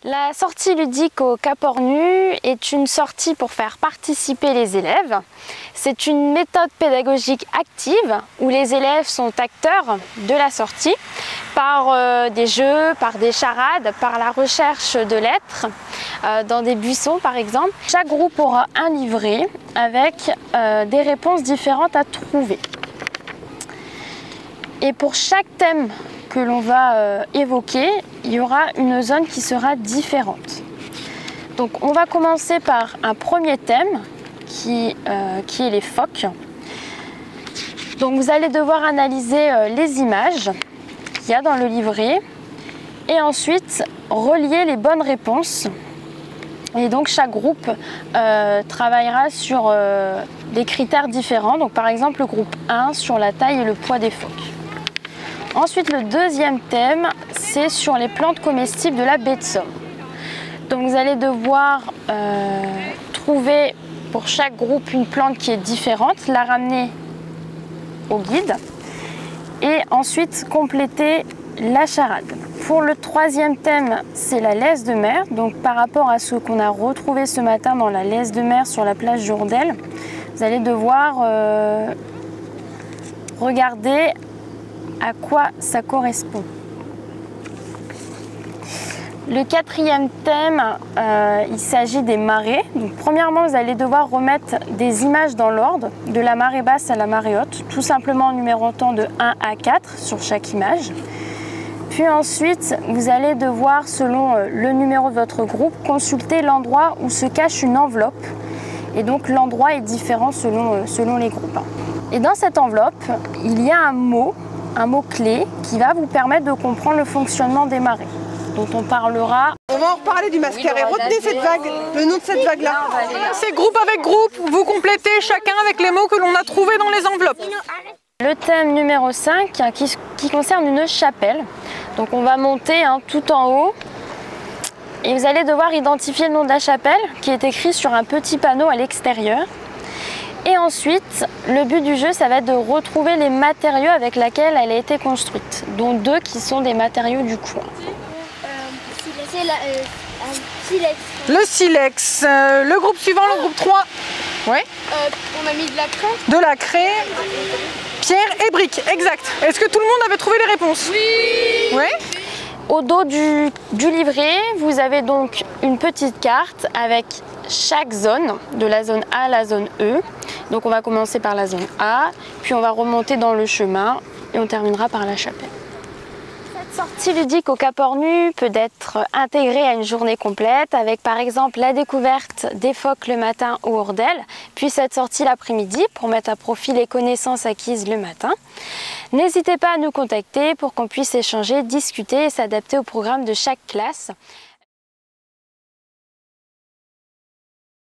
La sortie ludique au Cap-Ornu est une sortie pour faire participer les élèves. C'est une méthode pédagogique active où les élèves sont acteurs de la sortie par des jeux, par des charades, par la recherche de lettres dans des buissons par exemple. Chaque groupe aura un livret avec des réponses différentes à trouver. Et pour chaque thème que l'on va évoquer, il y aura une zone qui sera différente. Donc on va commencer par un premier thème qui est les phoques. Donc vous allez devoir analyser les images qu'il y a dans le livret et ensuite relier les bonnes réponses. Et donc chaque groupe travaillera sur des critères différents. Donc par exemple le groupe 1 sur la taille et le poids des phoques. Ensuite, le deuxième thème, c'est sur les plantes comestibles de la baie de Somme. Donc vous allez devoir trouver pour chaque groupe une plante qui est différente, la ramener au guide et ensuite compléter la charade. Pour le troisième thème, c'est la laisse de mer. Donc par rapport à ce qu'on a retrouvé ce matin dans la laisse de mer sur la plage Jourdel, vous allez devoir regarder à quoi ça correspond. Le quatrième thème, il s'agit des marées. Donc, premièrement, vous allez devoir remettre des images dans l'ordre, de la marée basse à la marée haute, tout simplement en numérotant de 1 à 4 sur chaque image. Puis ensuite, vous allez devoir, selon le numéro de votre groupe, consulter l'endroit où se cache une enveloppe. Et donc l'endroit est différent selon les groupes. Et dans cette enveloppe, il y a un mot clé qui va vous permettre de comprendre le fonctionnement des marées, dont on parlera. On va en reparler du mascaré. Retenez cette vague, le nom de cette vague-là. C'est groupe avec groupe, vous complétez chacun avec les mots que l'on a trouvés dans les enveloppes. Le thème numéro 5 qui concerne une chapelle. Donc on va monter tout en haut et vous allez devoir identifier le nom de la chapelle qui est écrit sur un petit panneau à l'extérieur. Et ensuite, le but du jeu, ça va être de retrouver les matériaux avec lesquels elle a été construite, dont 2 qui sont des matériaux du coin. Le silex. Le groupe suivant, le groupe 3. Ouais. On a mis de la craie. De la craie, pierre et briques, exact. Est-ce que tout le monde avait trouvé les réponses? Oui. Ouais. Au dos du livret, vous avez donc une petite carte avec chaque zone, de la zone A à la zone E. Donc on va commencer par la zone A, puis on va remonter dans le chemin et on terminera par la chapelle. Cette sortie ludique au Cap-Ornu peut être intégrée à une journée complète avec par exemple la découverte des phoques le matin au Jourdel, puis cette sortie l'après-midi pour mettre à profit les connaissances acquises le matin. N'hésitez pas à nous contacter pour qu'on puisse échanger, discuter et s'adapter au programme de chaque classe.